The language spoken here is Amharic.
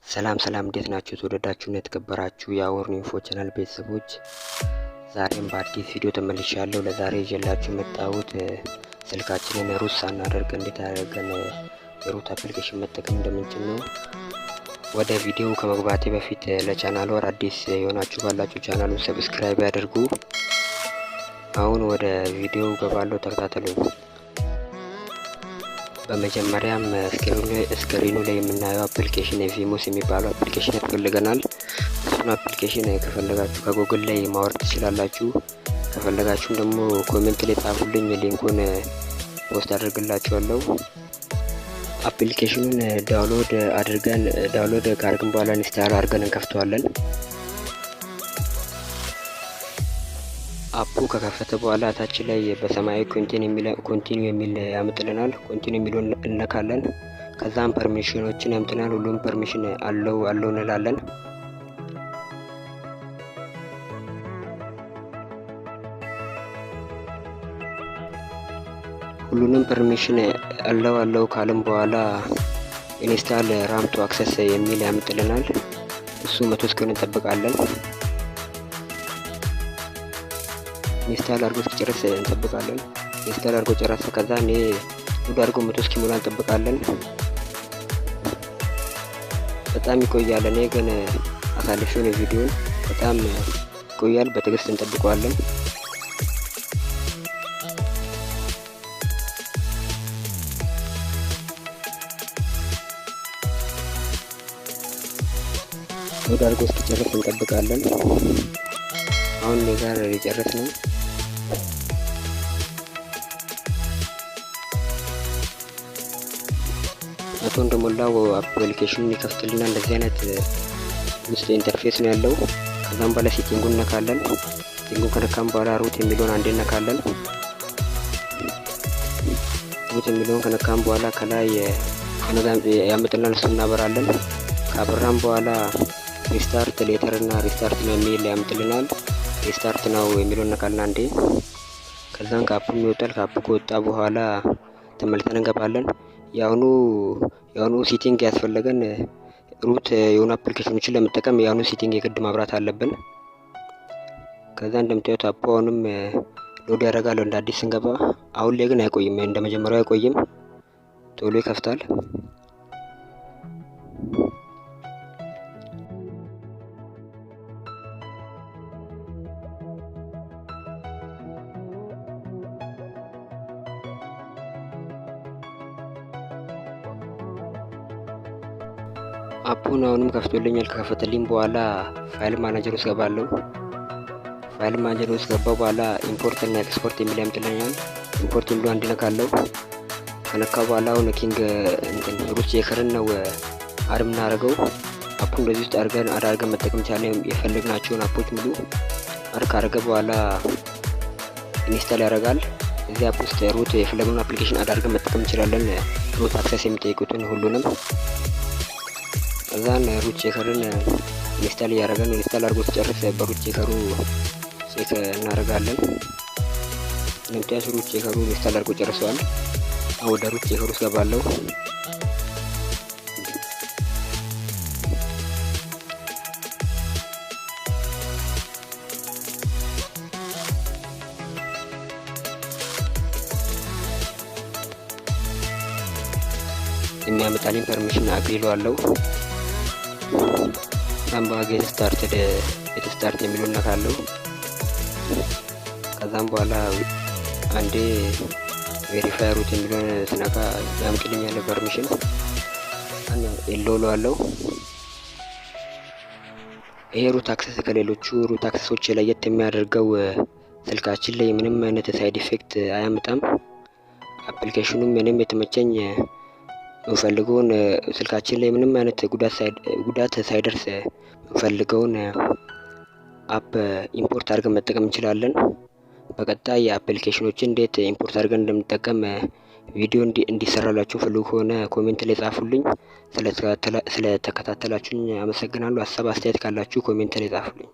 ሰላም እንዴት ናችሁ? ተወደዳችሁና የተከበራችሁ የአወር ኢንፎ ቻናል ቤተሰቦች ዛሬም በአዲስ ቪዲዮ ተመልሻለሁ። ለዛሬ ይዤላችሁ መጣሁት ስልካችንን ሩት ሳናደርግ እንዴት አድርገን የሩት አፕሊኬሽን መጠቀም እንደምንችል ነው። ወደ ቪዲዮው ከመግባቴ በፊት ለቻናሉ አዲስ የሆናችሁ ካላችሁ ቻናሉን ሰብስክራይብ ያድርጉ። አሁን ወደ ቪዲዮው ገባለሁ፣ ተከታተሉኝ። በመጀመሪያም ስክሪኑ ላይ የምናየው አፕሊኬሽን vmos የሚባለው አፕሊኬሽን ያስፈልገናል። እሱን አፕሊኬሽን ከፈለጋችሁ ከጉግል ላይ ማውረድ ትችላላችሁ። ከፈለጋችሁም ደግሞ ኮሜንት ላይ ጻፉልኝ፣ ሊንኩን ፖስት አድርግላችኋለሁ። አፕሊኬሽኑን ዳውንሎድ ካደረግን በኋላ ኢንስታል አድርገን እንከፍተዋለን። አፑ ከከፈተ በኋላ ታች ላይ በሰማያዊ ኮንቲኒው የሚል ያመጣልናል። ኮንቲኒው የሚለውን እንነካለን። ከዛም ፐርሚሽኖችን ያመጣልናል። ሁሉም ፐርሚሽን አለው እንላለን። ሁሉንም ፐርሚሽን አለው ካለም በኋላ ኢንስታል ራም ቱ አክሰስ የሚል ያመጣልናል። እሱ 100 እስኪሆን እንጠብቃለን። ኢንስታል አድርጎ እስኪጨርስ እንጠብቃለን። ኢንስታል አድርጎ ጨረሰ። ከዛ ሎድ አድርጎ 100 እስኪሞላ እንጠብቃለን። በጣም ይቆያል። እኔ ግን አሳልፌው ነው ቪዲዮን። በጣም ይቆያል። በትዕግስት እንጠብቀዋለን። ሎድ አድርጎ እስኪጨርስ እንጠብቃለን። አሁን እኔ ጋር ሊጨርስ ነው። መቶ እንደሞላው አፕሊኬሽኑን ይከፍትልና እንደዚህ አይነት ውስጥ ኢንተርፌስ ነው ያለው። ከዛም በኋላ ሴቲንጉን ነካለን። ሴቲንጉን ከነካም በኋላ ሩት የሚለውን አንዴ ነካለን። ሩት የሚለውን ከነካም በኋላ ከላይ ያመጣልናል። እሱን እናበራለን። ካበራም በኋላ ሪስታርት ሌተር እና ሪስታርት ነው የሚል ያመጣልናል። ሪስታርት ነው የሚለውን ነካለን አንዴ። ከዛን ካፑ ይወጣል። ካፑ ከወጣ በኋላ ተመልሰን እንገባለን። ያውኑ ሴቲንግ ያስፈልገን ሩት የሆኑ አፕሊኬሽኖችን ለመጠቀም ያውኑ ሴቲንግ የግድ ማብራት አለብን። ከዛ እንደምታዩት አፑ አሁንም ሎድ ያደርጋል እንደ አዲስ ስንገባ። አሁን ላይ ግን አይቆይም፣ እንደ መጀመሪያው አይቆይም፣ ቶሎ ይከፍታል። አፑን አሁንም ከፍቶልኛል። ከከፈተልኝ በኋላ ፋይል ማናጀር ውስጥ ገባለሁ። ፋይል ማናጀር ውስጥ ገባው በኋላ ኢምፖርት እና ኤክስፖርት የሚል ያመጣልኛል። ኢምፖርት የሚለው አንድ ነካለው። ከነካው በኋላ አሁን ኪንግ ሩት ቼከርን ነው አርም እናደርገው። አፑ እንደዚህ ውስጥ አድርገን መጠቀም ቻለን። የፈለግናቸውን አፖች ሙሉ ካደረገ በኋላ ኢንስታል ያደርጋል። እዚህ አፕ ውስጥ ሩት የፈለግነውን አፕሊኬሽን አድርገን መጠቀም እንችላለን። ሩት አክሰስ የሚጠይቁትን ሁሉንም። ከዛን ሩት ቼከርን ኢንስታል ያደርጋል። ኢንስታል አድርጎ ሲጨርስ በሩት ቼከሩ ቼክ እናደርጋለን። እንደምታዩት ሩት ቼከሩ ኢንስታል አድርጎ ጨርሷል። አሁን ወደ ሩት ቼከሩ ውስጥ ገባለሁ። የሚያመጣልኝ ፐርሚሽን አግሪለዋለሁ። ሳምባ ጌት ስታርት የሚለውን ነካለው። ከዛም በኋላ አንዴ ቬሪፋይ ሩት የሚለውን ስነካ ያመጣልኛል ፐርሚሽን እለዋለሁ። ይሄ ሩት አክሰስ ከሌሎቹ ሩት አክሰሶች ለየት የሚያደርገው ስልካችን ላይ ምንም አይነት ሳይድ ኢፌክት አያመጣም። አፕሊኬሽኑም ምንም የተመቸኝ እንፈልገውን ስልካችን ላይ ምንም አይነት ጉዳት ሳይደርስ እንፈልገውን አፕ ኢምፖርት አድርገን መጠቀም እንችላለን። በቀጣይ የአፕሊኬሽኖችን እንዴት ኢምፖርት አድርገን እንደምንጠቀም ቪዲዮ እንዲሰራላችሁ ፈልጉ ከሆነ ኮሜንት ላይ ጻፉልኝ። ስለተከታተላችሁኝ አመሰግናለሁ። ሀሳብ አስተያየት ካላችሁ ኮሜንት ላይ ጻፉልኝ።